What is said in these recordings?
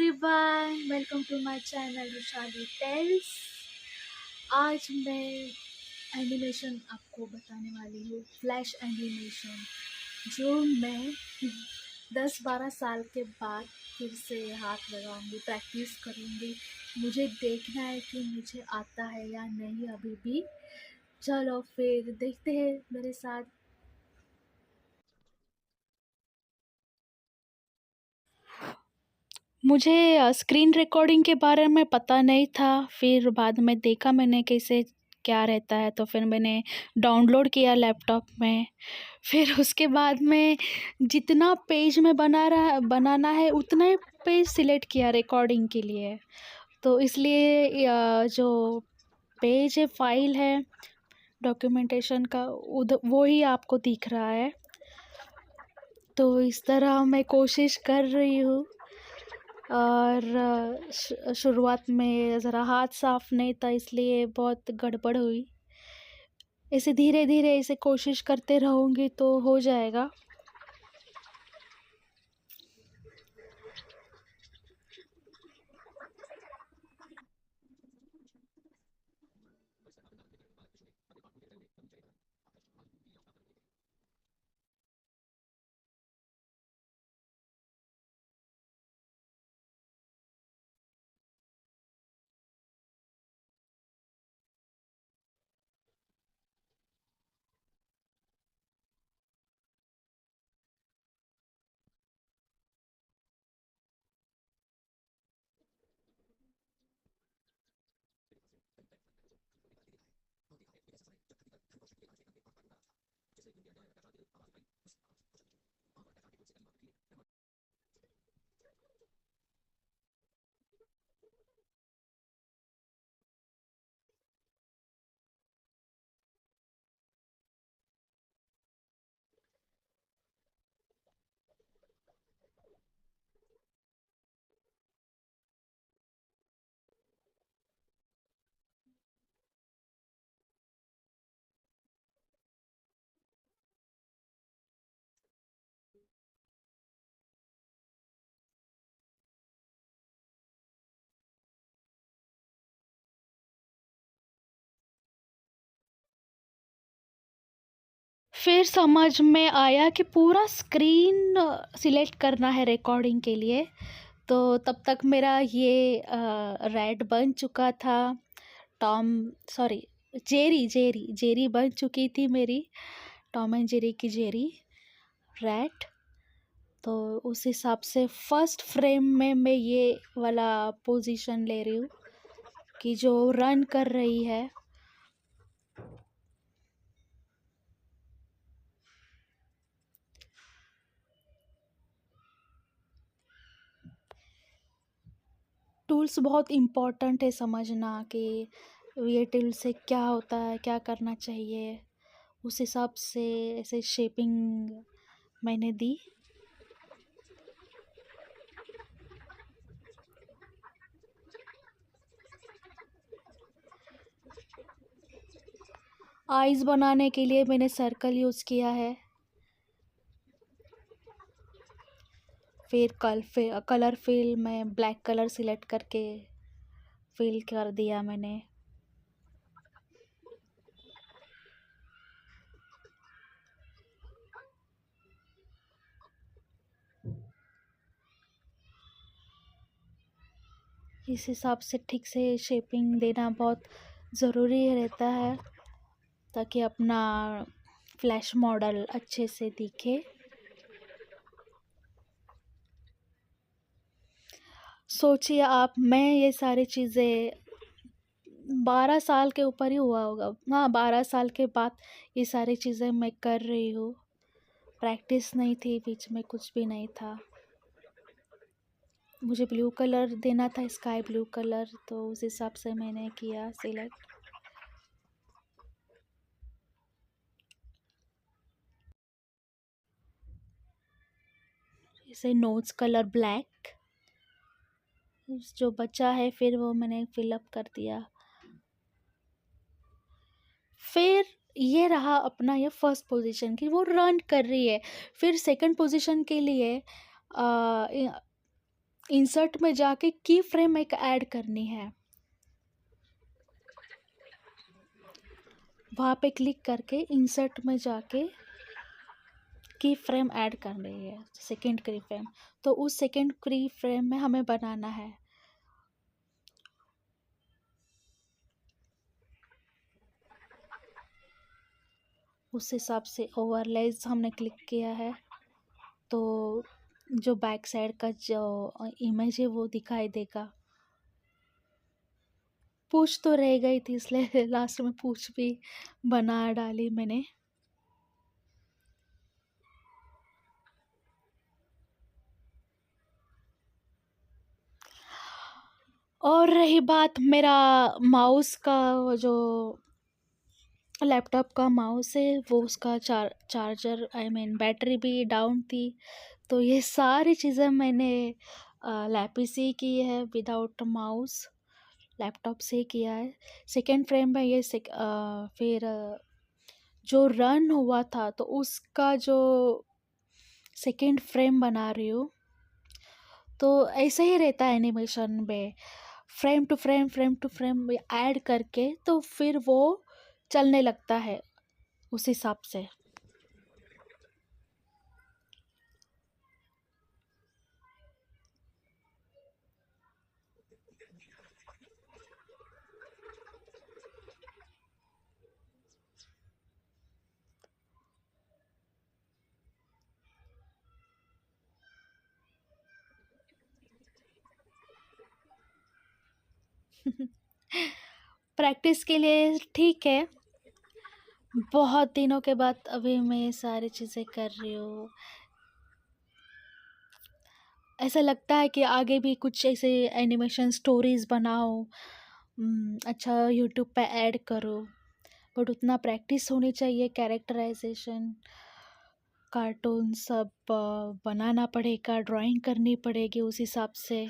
Everyone, welcome to my channel Rushali tales. आज मैं animation आपको बताने वाली हूँ, फ्लैश एनिमेशन, जो मैं 10-12 साल के बाद फिर से हाथ लगाऊंगी, प्रैक्टिस करूंगी। मुझे देखना है कि मुझे आता है या नहीं अभी भी। चलो फिर देखते हैं मेरे साथ। मुझे स्क्रीन रिकॉर्डिंग के बारे में पता नहीं था, फिर बाद में देखा मैंने कैसे क्या रहता है, तो फिर मैंने डाउनलोड किया लैपटॉप में। फिर उसके बाद में जितना पेज में बनाना है उतना ही पेज सिलेक्ट किया रिकॉर्डिंग के लिए। तो इसलिए जो पेज है, फाइल है डॉक्यूमेंटेशन का, वो ही आपको दिख रहा है। तो इस तरह मैं कोशिश कर रही हूँ। और शुरुआत में ज़रा हाथ साफ नहीं था, इसलिए बहुत गड़बड़ हुई। ऐसे धीरे धीरे इसे कोशिश करते रहूँगी तो हो जाएगा। फिर समझ में आया कि पूरा स्क्रीन सिलेक्ट करना है रिकॉर्डिंग के लिए। तो तब तक मेरा ये रेड बन चुका था। Tom sorry Jerry Jerry Jerry बन चुकी थी मेरी, टॉम एंड जेरी की जेरी रेड। तो उस हिसाब से फर्स्ट फ्रेम में मैं ये वाला पोजीशन ले रही हूँ कि जो रन कर रही है। टूल्स बहुत इम्पोर्टेंट है समझना कि ये टूल से क्या होता है, क्या करना चाहिए। उस हिसाब से ऐसे शेपिंग मैंने दी। आईज बनाने के लिए मैंने सर्कल यूज़ किया है। फिर कलर फिल में ब्लैक कलर सिलेक्ट करके फिल कर दिया मैंने। इस हिसाब से ठीक से शेपिंग देना बहुत ज़रूरी रहता है, ताकि अपना फ्लैश मॉडल अच्छे से दिखे। सोचिए आप, मैं ये सारी चीज़ें 12 साल के ऊपर ही हुआ होगा। हाँ, 12 साल के बाद ये सारी चीज़ें मैं कर रही हूँ। प्रैक्टिस नहीं थी, बीच में कुछ भी नहीं था। मुझे ब्लू कलर देना था, स्काई ब्लू कलर, तो उस हिसाब से मैंने किया सिलेक्ट। इसे नोट्स कलर ब्लैक, जो बचा है फिर वो मैंने फिलअप कर दिया। फिर ये रहा अपना ये फर्स्ट पोजीशन की वो रन कर रही है। फिर सेकंड पोजीशन के लिए इंसर्ट में जाके की फ्रेम एक ऐड करनी है, वहाँ पे क्लिक करके इंसर्ट में जाके की फ्रेम ऐड करनी है, सेकंड की फ्रेम। तो उस सेकंड की फ्रेम में हमें बनाना है। उस हिसाब से ओवरलेज हमने क्लिक किया है तो जो बैक साइड का जो इमेज है वो दिखाई देगा। पूछ तो रह गई थी इसलिए लास्ट में पूछ भी बना डाली मैंने। और रही बात मेरा माउस का, वो जो लैपटॉप का माउस है वो उसका चार्जर आई मीन बैटरी भी डाउन थी। तो ये सारी चीज़ें मैंने लैपी से ही की है, विदाउट माउस लैपटॉप से ही किया है। सेकेंड फ्रेम में ये फिर जो रन हुआ था तो उसका जो सेकेंड फ्रेम बना रही हूँ। तो ऐसे ही रहता है एनिमेशन में, फ्रेम टू फ्रेम ऐड करके तो फिर वो चलने लगता है उस हिसाब से। प्रैक्टिस के लिए ठीक है, बहुत दिनों के बाद अभी मैं ये सारी चीज़ें कर रही हूँ। ऐसा लगता है कि आगे भी कुछ ऐसे एनिमेशन स्टोरीज़ बनाओ, अच्छा यूट्यूब पे ऐड करो। बट उतना प्रैक्टिस होनी चाहिए, कैरेक्टराइजेशन कार्टून सब बनाना पड़ेगा, ड्राइंग करनी पड़ेगी उस हिसाब से।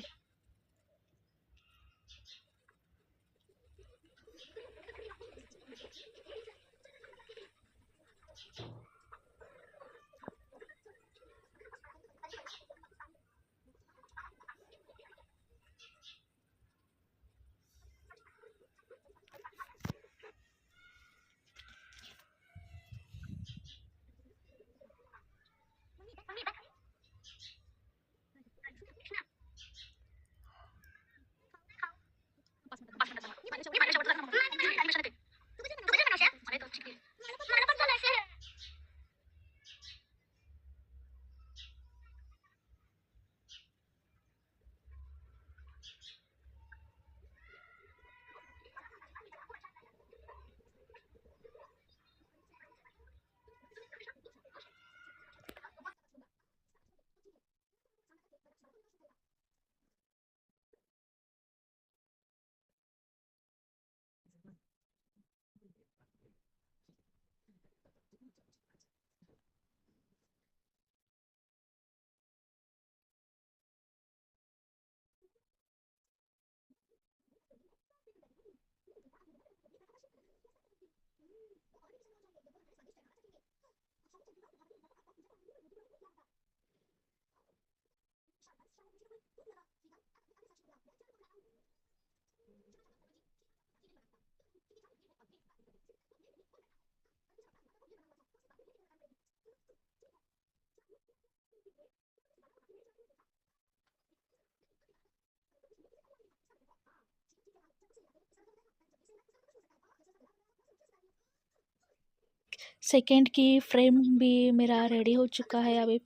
सेकंड की फ्रेम भी मेरा रेडी हो चुका है। अभी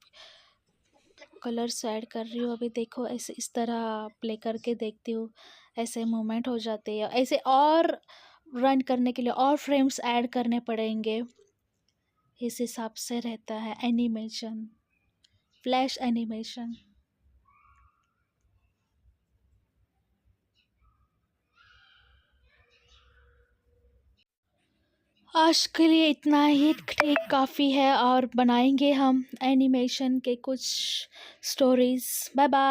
कलर्स ऐड कर रही हूँ। अभी देखो ऐसे इस तरह प्ले करके देखती हूँ, ऐसे मूवमेंट हो जाते हैं। ऐसे और रन करने के लिए और फ्रेम्स ऐड करने पड़ेंगे, इस हिसाब से रहता है एनिमेशन, फ्लैश एनिमेशन। आज के लिए इतना ही ठीक काफ़ी है, और बनाएंगे हम एनिमेशन के कुछ स्टोरीज। Bye bye.